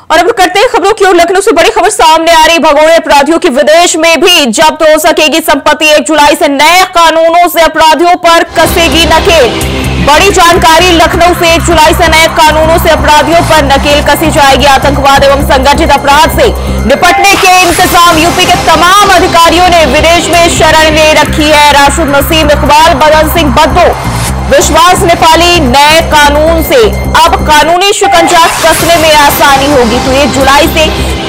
और अब करते हैं खबरों की ओर। लखनऊ से बड़ी खबर सामने आ रही। भगोड़े अपराधियों की विदेश में भी जब्त हो सकेगी संपत्ति। 1 जुलाई से नए कानूनों से अपराधियों पर कसेगी नकेल। बड़ी जानकारी लखनऊ से। 1 जुलाई से नए कानूनों से अपराधियों पर नकेल कसी जाएगी। आतंकवाद एवं संगठित अपराध से निपटने के इंतजाम यूपी के तमाम अधिकारियों ने विदेश में शरण ले रखी है। राशिद नसीम, इकबाल, बदन सिंह बद्दो, विश्वास नेपाली। नए कानून से अब कानूनी शिकंजा कसने में आसानी होगी। तो 1 जुलाई से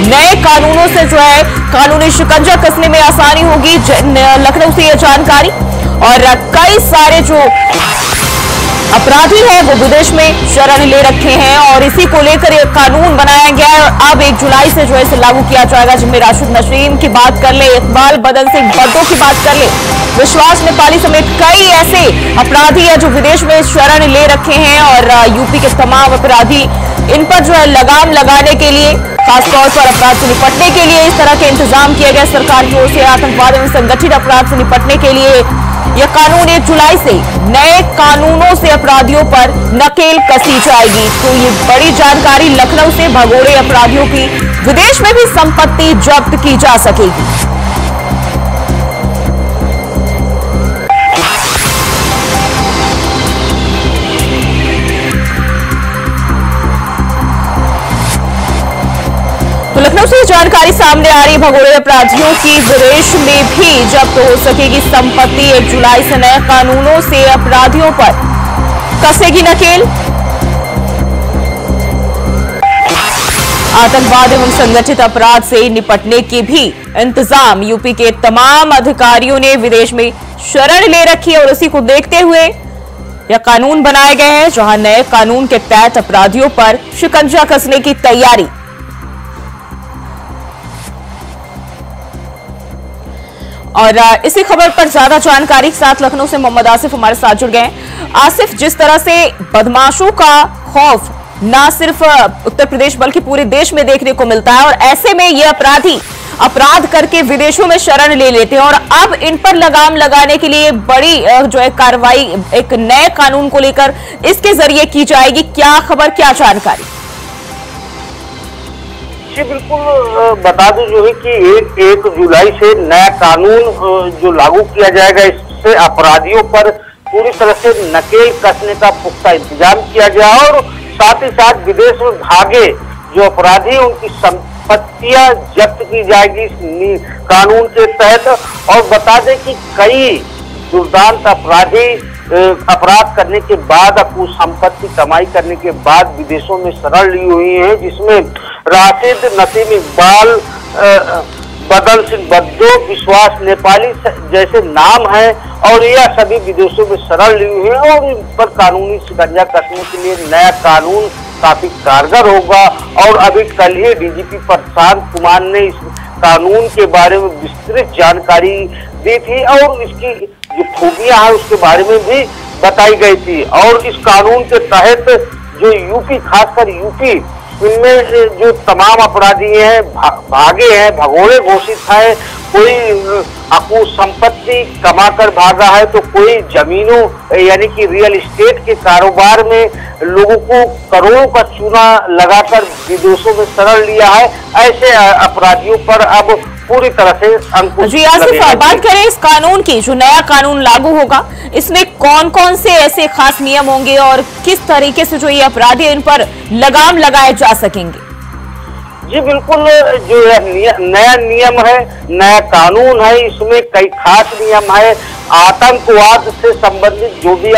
नए कानूनों से जो है कानूनी शिकंजा कसने में आसानी होगी। लखनऊ से यह जानकारी। और कई सारे जो अपराधी हैं वो विदेश में शरण ले रखे हैं और इसी को लेकर एक कानून बनाया गया है। अब 1 जुलाई से जो है इसे लागू किया जाएगा, जिनमें राशिद नसीम की बात कर ले, इकबाल, बदन सिंह बद्दो की बात कर ले, विश्वास नेपाली समेत कई ऐसे अपराधी हैं जो विदेश में शरण ले रखे हैं। और यूपी के तमाम अपराधी, इन पर जो है लगाम लगाने के लिए, खासतौर पर अपराध से निपटने के लिए इस तरह के इंतजाम किया गया सरकार की ओर से। आतंकवाद एवं संगठित अपराध से निपटने के लिए यह कानून 1 जुलाई से नए कानूनों से अपराधियों पर नकेल कसी जाएगी। तो ये बड़ी जानकारी लखनऊ से। भगोड़े अपराधियों की विदेश में भी संपत्ति जब्त की जा सकेगी। तो लखनऊ से जानकारी सामने आ रही। भगोड़े अपराधियों की विदेश में भी जब्त हो सकेगी संपत्ति। 1 जुलाई से नए कानूनों से अपराधियों पर कसेगी नकेल। आतंकवाद एवं संगठित अपराध से निपटने के भी इंतजाम यूपी के तमाम अधिकारियों ने विदेश में शरण ले रखी है। और इसी को देखते हुए यह कानून बनाए गए हैं, जहां नए कानून के तहत अपराधियों पर शिकंजा कसने की तैयारी। और इसी खबर पर ज्यादा जानकारी के साथ लखनऊ से मोहम्मद आसिफ हमारे साथ जुड़ गए। आसिफ, जिस तरह से बदमाशों का खौफ न सिर्फ उत्तर प्रदेश बल्कि पूरे देश में देखने को मिलता है, और ऐसे में ये अपराधी अपराध करके विदेशों में शरण ले लेते हैं, और अब इन पर लगाम लगाने के लिए बड़ी जो है कार्रवाई एक नए कानून को लेकर इसके जरिए की जाएगी। क्या खबर, क्या जानकारी? जी बिल्कुल, बता दूं जो है कि 1 जुलाई से नया कानून जो लागू किया जाएगा, इससे अपराधियों पर पूरी तरह से नकेल कसने का पुख्ता इंतजाम किया गया और साथ ही साथ विदेश में भागे जो अपराधी उनकी संपत्तियां जब्त की जाएगी इस कानून के तहत। और बता दें कि कई दुर्दांत अपराधी अपराध करने के बाद अपनी संपत्ति कमाई करने के बाद विदेशों में शरण ली हुई हैं, जिसमें राशिद नसीम, इकबाल, बदन सिंह बद्दो, विश्वास नेपाली जैसे नाम हैं। और यह सभी विदेशों में शरण ली हुई हैं और इन पर कानूनी शिकंजा कसने के लिए नया कानून काफी कारगर होगा। और अभी कल ही डीजीपी प्रशांत कुमार ने इस कानून के बारे में विस्तृत जानकारी दी थी और इसकी जो खूबियां हैं उसके बारे में भी बताई गई थी। और इस कानून के तहत जो यूपी, खासकर यूपी, इनमें जो तमाम अपराधी हैं भागे हैं, भगोड़े घोषित है, कोई अपनी संपत्ति कमाकर भागा है, तो कोई जमीनों यानी कि रियल एस्टेट के कारोबार में लोगों को करोड़ों का चूना लगाकर विदेशों में शरण लिया है। ऐसे अपराधियों पर अब पूरी तरह से अंकुश। जी आसिफ, बात करें इस कानून की, जो नया कानून लागू होगा, इसमें कौन कौन से ऐसे खास नियम होंगे और किस तरीके से जो ये अपराधी इन पर लगाम लगाए जा सकेंगे? जी बिल्कुल, जो नया नियम है, नया कानून है, इसमें कई खास नियम है। आतंकवाद से संबंधित जो भी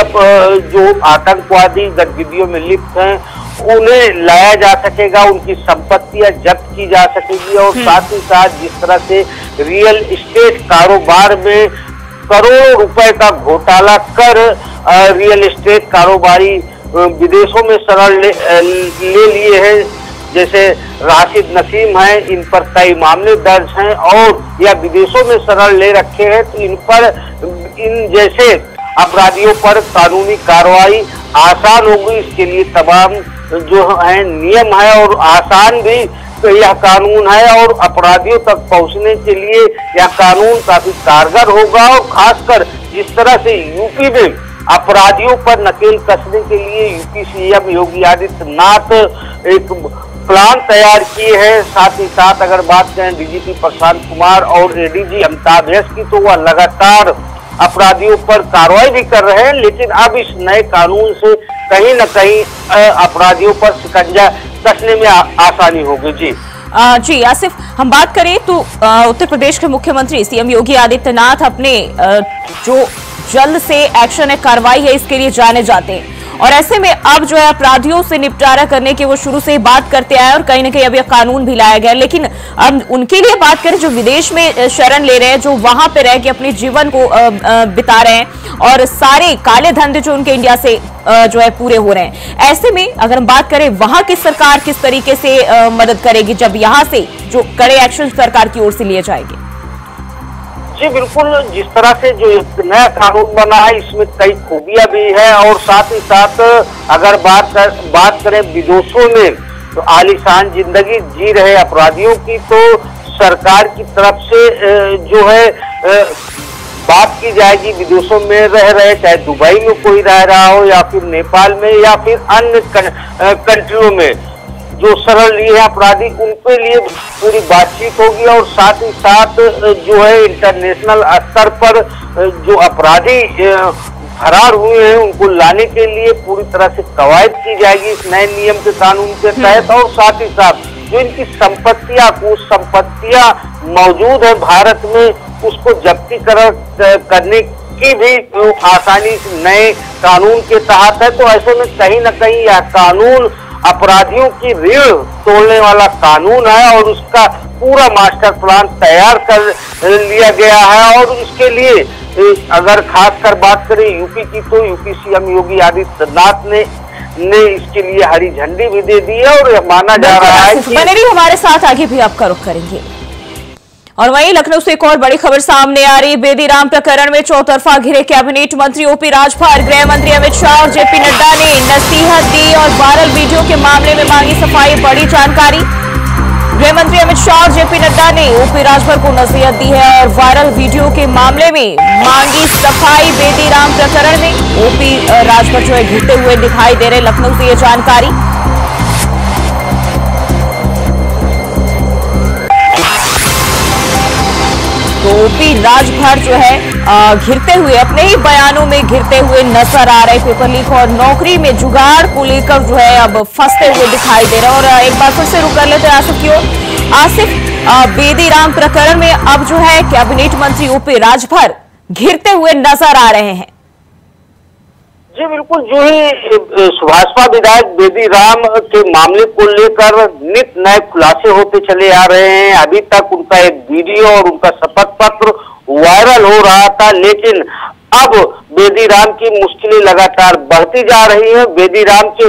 जो आतंकवादी गतिविधियों में लिप्त हैं उन्हें लाया जा सकेगा, उनकी संपत्तियां जब्त की जा सकेगी। और साथ ही साथ जिस तरह से रियल एस्टेट कारोबार में करोड़ों रुपए का घोटाला कर रियल एस्टेट कारोबारी विदेशों में शरण ले लिए हैं, जैसे राशिद नसीम है, इन पर कई मामले दर्ज हैं और या विदेशों में शरण ले रखे हैं, तो इन पर इन जैसे अपराधियों पर कानूनी कार्रवाई आसान होगी। इसके लिए तमाम जो है नियम है और आसान भी यह कानून है और अपराधियों तक पहुंचने के लिए यह कानून काफी कारगर होगा। और खासकर जिस तरह से यूपी में अपराधियों पर नकेल कसने के लिए यूपी सीएम योगी आदित्यनाथ एक प्लान तैयार किए हैं। साथ ही साथ अगर बात करें डीजीपी प्रशांत कुमार और एडीजी अमिताभ यश की, तो वह लगातार अपराधियों पर कार्रवाई भी कर रहे हैं, लेकिन अब इस नए कानून से कहीं न कहीं अपराधियों पर शिकंजा कसने में आसानी होगी। जी जी आसिफ, हम बात करें तो उत्तर प्रदेश के मुख्यमंत्री सीएम योगी आदित्यनाथ अपने जो जल्द से एक्शन है, कार्रवाई है, इसके लिए जाने जाते हैं और ऐसे में अब जो है अपराधियों से निपटारा करने की वो शुरू से ही बात करते आए और कहीं ना कहीं अब यह कानून भी लाया गया। लेकिन अब उनके लिए बात करें जो विदेश में शरण ले रहे हैं, जो वहां पे रह के अपने जीवन को बिता रहे हैं और सारे काले धंधे जो उनके इंडिया से जो है पूरे हो रहे हैं, ऐसे में अगर हम बात करें वहां की सरकार किस तरीके से मदद करेगी जब यहाँ से जो कड़े एक्शन सरकार की ओर से लिए जाएंगे? जी बिल्कुल, जिस तरह से जो एक नया कानून बना है इसमें कई खूबियां भी है और साथ ही साथ अगर बात करें विदेशों में तो आलीशान जिंदगी जी रहे अपराधियों की, तो सरकार की तरफ से जो है बात की जाएगी विदेशों में रह रहे, चाहे दुबई में कोई रह रहा हो या फिर नेपाल में या फिर अन्य कंट्रियों में जो शरण लिए हैं अपराधी, उनके लिए पूरी बातचीत होगी और साथ ही साथ जो है इंटरनेशनल स्तर पर जो अपराधी फरार हुए हैं उनको लाने के लिए पूरी तरह से कवायद की जाएगी इस नए नियम के कानून के तहत। और साथ ही साथ जो इनकी संपत्तियां मौजूद है भारत में, उसको जब्तीकरण करने की भी आसानी इस नए कानून के तहत है। तो ऐसे में कहीं न कहीं यह कानून अपराधियों की रीढ़ तोड़ने वाला कानून है और उसका पूरा मास्टर प्लान तैयार कर लिया गया है। और इसके लिए अगर खासकर बात करें यूपी की, तो यूपी सीएम योगी आदित्यनाथ ने इसके लिए हरी झंडी भी दे दी है और यह माना जा रहा है कि बने रहिए हमारे साथ, आगे भी आपका रुख करेंगे। और वहीं लखनऊ से एक और बड़ी खबर सामने आ रही, बेदी राम प्रकरण में चौतरफा घिरे कैबिनेट मंत्री ओपी राजभर, गृह मंत्री अमित शाह और जेपी नड्डा ने नसीहत दी और वायरल वीडियो के मामले में मांगी सफाई। बड़ी जानकारी, गृह मंत्री अमित शाह और जेपी नड्डा ने ओपी राजभर को नसीहत दी है और वायरल वीडियो के मामले में मांगी सफाई। बेदी राम प्रकरण में ओपी राजभर जो है घिरते हुए दिखाई दे रहे, लखनऊ से ये जानकारी। तो ओपी राजभर जो है घिरते हुए, अपने ही बयानों में घिरते हुए नजर आ रहे, पेपर लीक और नौकरी में जुगाड़ को लेकर जो है अब फंसते हुए दिखाई दे रहे। और एक बार फिर से रुक कर लेते हैं आसिफ की ओर। आसिफ, बेदी राम प्रकरण में अब जो है कैबिनेट मंत्री ओपी राजभर घिरते हुए नजर आ रहे हैं। जी बिल्कुल, जो ही सुभाषपा विधायक बेदी राम के मामले को लेकर नित नए खुलासे होते चले आ रहे हैं। अभी तक उनका एक वीडियो और उनका शपथ पत्र वायरल हो रहा था, लेकिन अब बेदी राम की मुश्किलें लगातार बढ़ती जा रही हैं। बेदी राम के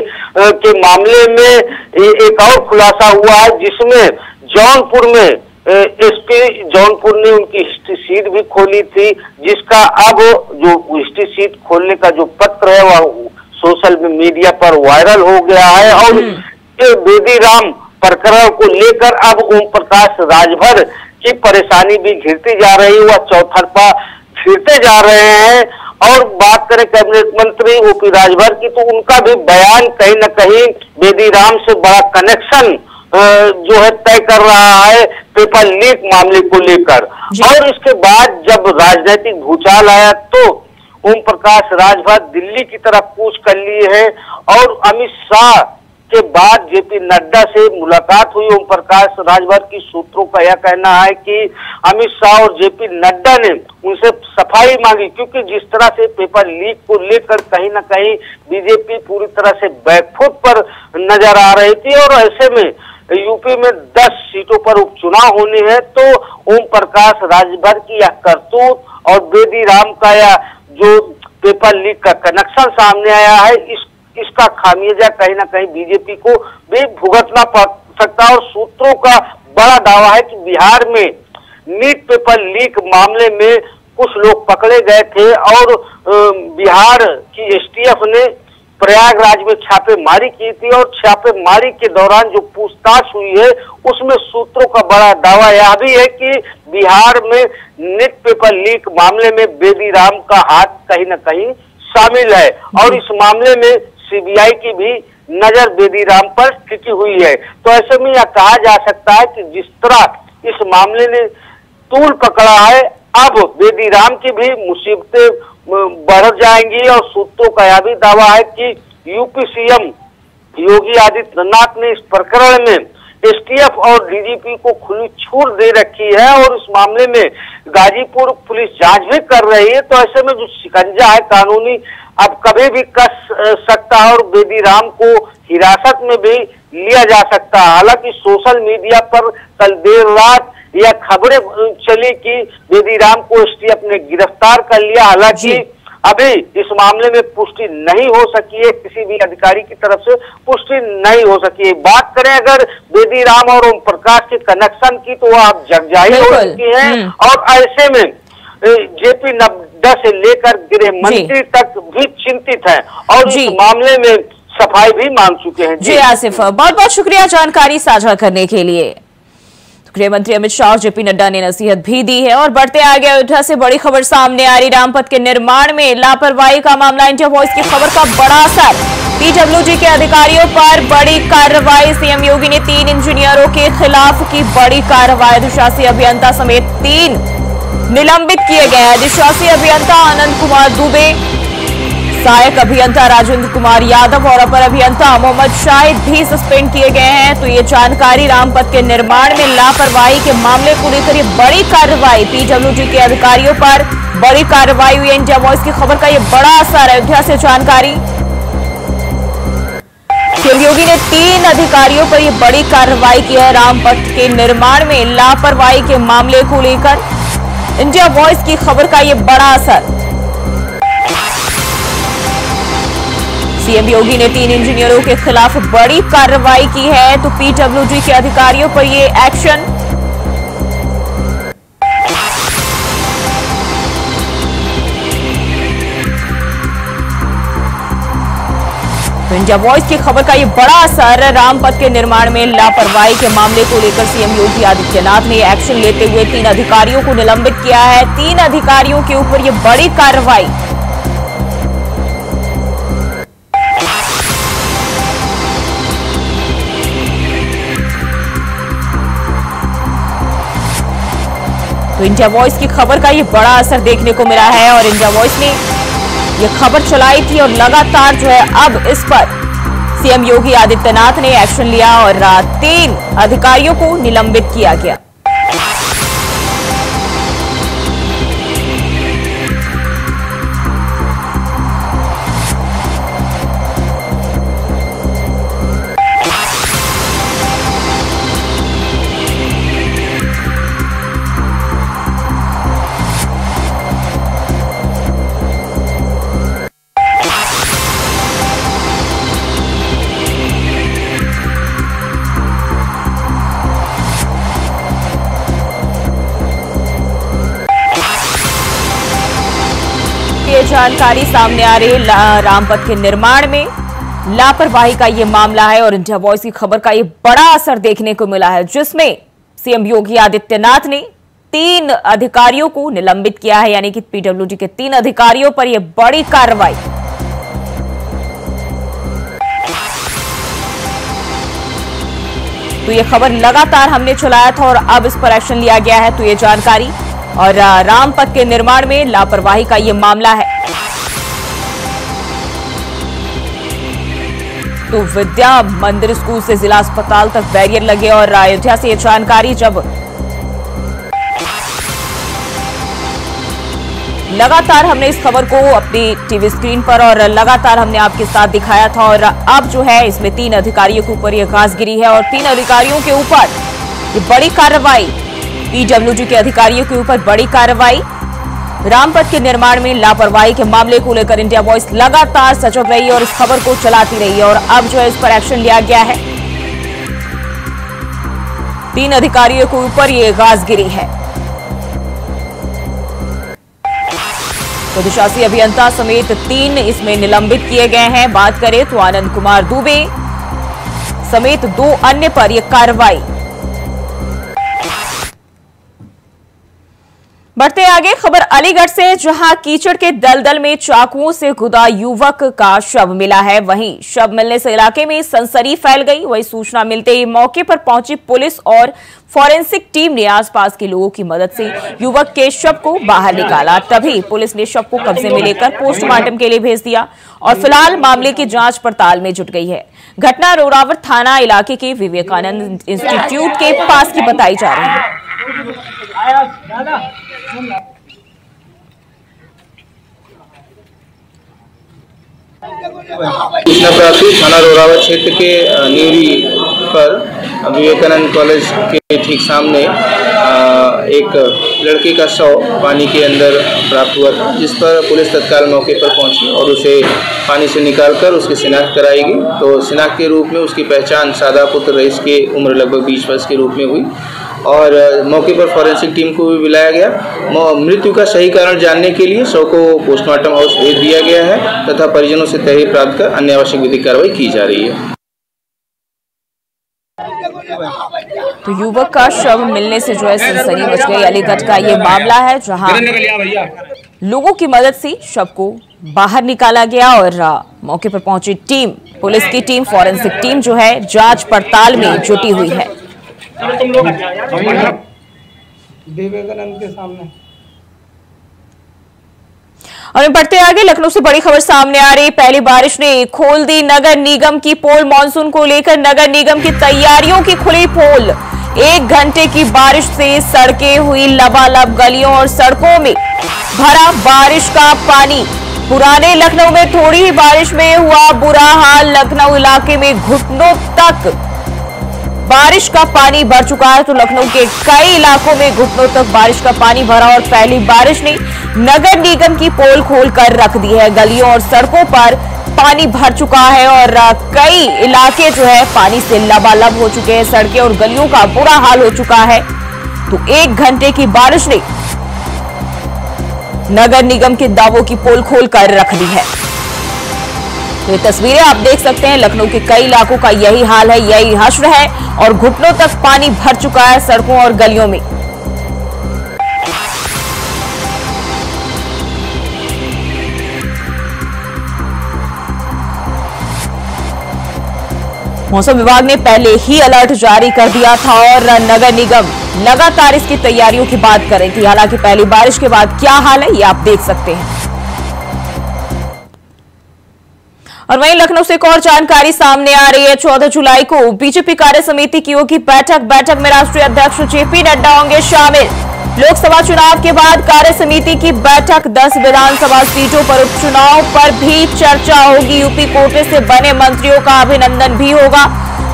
मामले में एक और खुलासा हुआ है, जिसमें जौनपुर में एसपी जौनपुर ने उनकी हिस्ट्री शीट भी खोली थी, जिसका अब जो हिस्ट्री शीट खोलने का जो पत्र है वह सोशल मीडिया पर वायरल हो गया है। और बेदी राम प्रकरण को लेकर अब ओम प्रकाश राजभर की परेशानी भी घिरती जा रही है, वह चौतरफा घिरते जा रहे हैं। और बात करें कैबिनेट मंत्री ओपी राजभर की, तो उनका भी बयान कहीं न कहीं बेदी राम से बड़ा कनेक्शन जो है तय कर रहा है पेपर लीक मामले को लेकर। और इसके बाद जब राजनीतिक भूचाल आया तो ओम प्रकाश राजभर दिल्ली की तरफ कूच कर लिए हैं और अमित शाह के बाद जेपी नड्डा से मुलाकात हुई। ओम प्रकाश राजभर की सूत्रों का यह कहना है कि अमित शाह और जेपी नड्डा ने उनसे सफाई मांगी, क्योंकि जिस तरह से पेपर लीक को लेकर कहीं न कहीं बीजेपी पूरी तरह से बैकफुट पर नजर आ रही थी और ऐसे में यूपी में 10 सीटों पर उपचुनाव होने हैं। तो ओम प्रकाश राजभर की यह करतूत और बेदी राम का यह जो पेपर लीक का कनेक्शन सामने आया है, इसका खामियाजा कहीं ना कहीं बीजेपी को भी भुगतना पड़ सकता है। और सूत्रों का बड़ा दावा है कि बिहार में नीट पेपर लीक मामले में कुछ लोग पकड़े गए थे और बिहार की एसटीएफ ने प्रयागराज में छापेमारी की थी और छापेमारी के दौरान जो पूछताछ हुई है उसमें सूत्रों का बड़ा दावा यह भी है कि बिहार में नीट पेपर लीक मामले में बेदी राम का हाथ कहीं न कहीं शामिल है और इस मामले में सीबीआई की भी नजर बेदीराम पर टिकी हुई है। तो ऐसे में यह कहा जा सकता है कि जिस तरह इस मामले ने तूल पकड़ा है, अब बेदीराम की भी मुसीबतें बढ़ जाएंगी। और सूत्रों का यह भी दावा है कि यूपी सीएम योगी आदित्यनाथ ने इस प्रकरण में एसटीएफ और डीजीपी को खुली छूट दे रखी है और इस मामले में गाजीपुर पुलिस जांच भी कर रही है। तो ऐसे में जो शिकंजा है कानूनी अब कभी भी कस सकता है और बेदीराम को हिरासत में भी लिया जा सकता है। हालांकि सोशल मीडिया पर कल देर रात यह खबरें चली कि बेदीराम को एसटीएफ ने गिरफ्तार कर लिया। हालांकि अभी इस मामले में पुष्टि नहीं हो सकी है, किसी भी अधिकारी की तरफ से पुष्टि नहीं हो सकी है। बात करें अगर बेदीराम और ओम प्रकाश के कनेक्शन की तो वह आप जगजाहिर हो चुकी है और ऐसे में जेपी नड्डा से लेकर गृह मंत्री तक भी चिंतित है और इस मामले में सफाई भी मांग चुके हैं। जी आसिफ, बहुत बहुत शुक्रिया जानकारी साझा करने के लिए। गृह मंत्री अमित शाह और जेपी नड्डा ने नसीहत भी दी है। और बढ़ते आगे अयोध्या से बड़ी खबर सामने आ रही, रामपथ के निर्माण में लापरवाही का मामला। इंडिया वॉइस की खबर का बड़ा असर, पीडब्ल्यूडी के अधिकारियों पर बड़ी कार्रवाई। सीएम योगी ने 3 इंजीनियरों के खिलाफ की बड़ी कार्रवाई। अधिशासी अभियंता समेत 3 निलंबित किए गए हैं। अधिशासी अभियंता आनंद कुमार दुबे, सहायक अभियंता राजेंद्र कुमार यादव और अपर अभियंता मोहम्मद शाहिद भी सस्पेंड किए गए हैं। तो ये जानकारी, रामपथ के निर्माण में लापरवाही के मामले को लेकर ये बड़ी कार्रवाई, पीडब्ल्यूडी के अधिकारियों पर बड़ी कार्रवाई हुई है। इंडिया वॉइस की खबर का ये बड़ा असर। अयोध्या से जानकारी, सीएम योगी ने 3 अधिकारियों पर ये बड़ी कार्रवाई की है। रामपथ के निर्माण में लापरवाही के मामले को लेकर इंडिया वॉइस की खबर का ये बड़ा असर। सीएम योगी ने 3 इंजीनियरों के खिलाफ बड़ी कार्रवाई की है। तो पीडब्ल्यूडी के अधिकारियों पर ये एक्शन। तो इंडिया वॉइस की खबर का ये बड़ा असर। रामपथ के निर्माण में लापरवाही के मामले को लेकर सीएम योगी आदित्यनाथ ने एक्शन लेते हुए 3 अधिकारियों को निलंबित किया है। 3 अधिकारियों के ऊपर ये बड़ी कार्रवाई। तो इंडिया वॉइस की खबर का ये बड़ा असर देखने को मिला है और इंडिया वॉइस ने ये खबर चलाई थी और लगातार जो है अब इस पर सीएम योगी आदित्यनाथ ने एक्शन लिया और 3 अधिकारियों को निलंबित किया गया। जानकारी सामने आ रही है, रामपथ के निर्माण में लापरवाही का ये मामला है और इंडिया वॉइस की खबर का ये बड़ा असर देखने को मिला है, जिसमें सीएम योगी आदित्यनाथ ने 3 अधिकारियों को निलंबित किया है। यानी कि पीडब्ल्यूडी के 3 अधिकारियों पर यह बड़ी कार्रवाई। तो ये खबर लगातार हमने चलाया था और अब इस पर एक्शन लिया गया है। तो ये जानकारी और रामपथ के निर्माण में लापरवाही का ये मामला है। तो विद्या मंदिर स्कूल से जिला अस्पताल तक बैरियर लगे और अयोध्या से ये जानकारी, जब लगातार हमने इस खबर को अपनी टीवी स्क्रीन पर और लगातार हमने आपके साथ दिखाया था और अब जो है इसमें 3 अधिकारियों के ऊपर यह घास गिरी है और 3 अधिकारियों के ऊपर ये बड़ी कार्रवाई। पीडब्ल्यूडी के अधिकारियों के ऊपर बड़ी कार्रवाई। रामपथ के निर्माण में लापरवाही के मामले को लेकर इंडिया वॉइस लगातार सजग रही और इस खबर को चलाती रही और अब जो है इस पर एक्शन लिया गया है। 3 अधिकारियों के ऊपर ये घास गिरी है। तो अधिशासी अभियंता समेत 3 इसमें निलंबित किए गए हैं। बात करें तो आनंद कुमार दुबे समेत 2 अन्य पर यह कार्रवाई। बढ़ते आगे खबर अलीगढ़ से, जहां कीचड़ के दलदल में चाकुओं से गुदा युवक का शव मिला है। वहीं शव मिलने से इलाके में सनसनी फैल गई। वहीं सूचना मिलते ही मौके पर पहुंची पुलिस और फॉरेंसिक टीम ने आसपास के लोगों की मदद से युवक के शव को बाहर निकाला। तभी पुलिस ने शव को कब्जे में लेकर पोस्टमार्टम के लिए भेज दिया और फिलहाल मामले की जांच पड़ताल में जुट गई है। घटना रोरावट थाना इलाके के विवेकानंद इंस्टीट्यूट के पास की बताई जा रही है। सूचना प्राप्त हुई थाना रोरावट क्षेत्र के न्यूरी पर विवेकानंद कॉलेज के ठीक सामने एक लड़के का शव पानी के अंदर प्राप्त हुआ था, जिस पर पुलिस तत्काल मौके पर पहुंची और उसे पानी से निकालकर उसकी शिनाख्त कराई गई। तो शिनाख्त के रूप में उसकी पहचान सादा पुत्र रईस के उम्र लगभग 20 वर्ष के रूप में हुई और मौके पर फॉरेंसिक टीम को भी बुलाया गया। मृत्यु का सही कारण जानने के लिए शव को पोस्टमार्टम हाउस भेज दिया गया है तथा परिजनों से तहरीर प्राप्त कर अन्य आवश्यक विधिक कार्रवाई की जा रही है। तो युवक का शव मिलने से जो है सनसनी मच गई। अलीगढ़ का ये मामला है, जहां लोगों की मदद से शव को बाहर निकाला गया और मौके पर पहुंची टीम, पुलिस की टीम, फॉरेंसिक टीम जो है जांच पड़ताल में जुटी हुई है। विवेकानंद के सामने। और बढ़ते आगे, लखनऊ से बड़ी खबर सामने आ रही। पहली बारिश ने खोल दी नगर निगम की पोल। मानसून को लेकर नगर निगम की तैयारियों की खुली पोल। 1 घंटे की बारिश से सड़कें हुई लबालब, गलियों और सड़कों में भरा बारिश का पानी। पुराने लखनऊ में थोड़ी ही बारिश में हुआ बुरा हाल। लखनऊ इलाके में घुटनों तक बारिश का पानी भर चुका है। तो लखनऊ के कई इलाकों में घुटनों तक बारिश का पानी भरा और पहली बारिश ने नगर निगम की पोल खोलकर रख दी है। गलियों और सड़कों पर पानी भर चुका है और कई इलाके जो है पानी से लबालब हो चुके हैं। सड़कें और गलियों का बुरा हाल हो चुका है। तो 1 घंटे की बारिश ने नगर निगम के दावों की पोल खोलकर रख दी है। तो ये तस्वीरें आप देख सकते हैं, लखनऊ के कई इलाकों का यही हाल है, यही हश्र है और घुटनों तक पानी भर चुका है सड़कों और गलियों में। मौसम विभाग ने पहले ही अलर्ट जारी कर दिया था और नगर निगम लगातार इसकी तैयारियों की बात कर रही थी। हालांकि पहली बारिश के बाद क्या हाल है ये आप देख सकते हैं। और वहीं लखनऊ से एक और जानकारी सामने आ रही है। 14 जुलाई को बीजेपी कार्य समिति की होगी बैठक में राष्ट्रीय अध्यक्ष जेपी नड्डा होंगे शामिल। लोकसभा चुनाव के बाद कार्य समिति की बैठक, 10 विधानसभा सीटों पर उपचुनाव पर भी चर्चा होगी। यूपी कोटे से बने मंत्रियों का अभिनंदन भी होगा।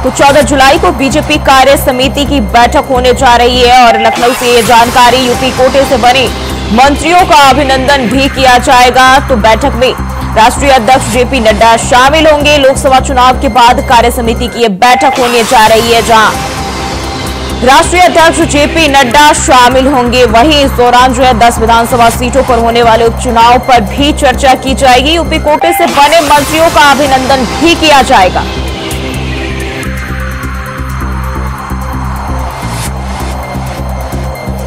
तो 14 जुलाई को बीजेपी कार्य समिति की बैठक होने जा रही है और लखनऊ से ये जानकारी, यूपी कोटे से बने मंत्रियों का अभिनंदन भी किया जाएगा। तो बैठक में राष्ट्रीय अध्यक्ष जेपी नड्डा शामिल होंगे। लोकसभा चुनाव के बाद कार्य समिति की यह बैठक होने जा रही है, जहां राष्ट्रीय अध्यक्ष जेपी नड्डा शामिल होंगे। वहीं इस दौरान जो है 10 विधानसभा सीटों पर होने वाले उपचुनाव पर भी चर्चा की जाएगी। यूपी कोटे से बने मंत्रियों का अभिनंदन भी किया जाएगा।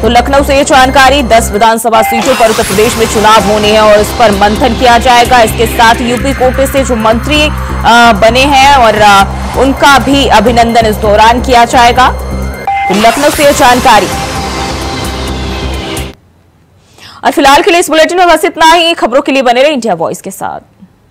तो लखनऊ से ये जानकारी, 10 विधानसभा सीटों पर उत्तर प्रदेश में चुनाव होने हैं और इस पर मंथन किया जाएगा। इसके साथ यूपी कोटे से जो मंत्री बने हैं और उनका भी अभिनंदन इस दौरान किया जाएगा। तो लखनऊ से ये जानकारी। और फिलहाल के लिए इस बुलेटिन में बस इतना ही। खबरों के लिए बने रहे इंडिया वॉइस के साथ।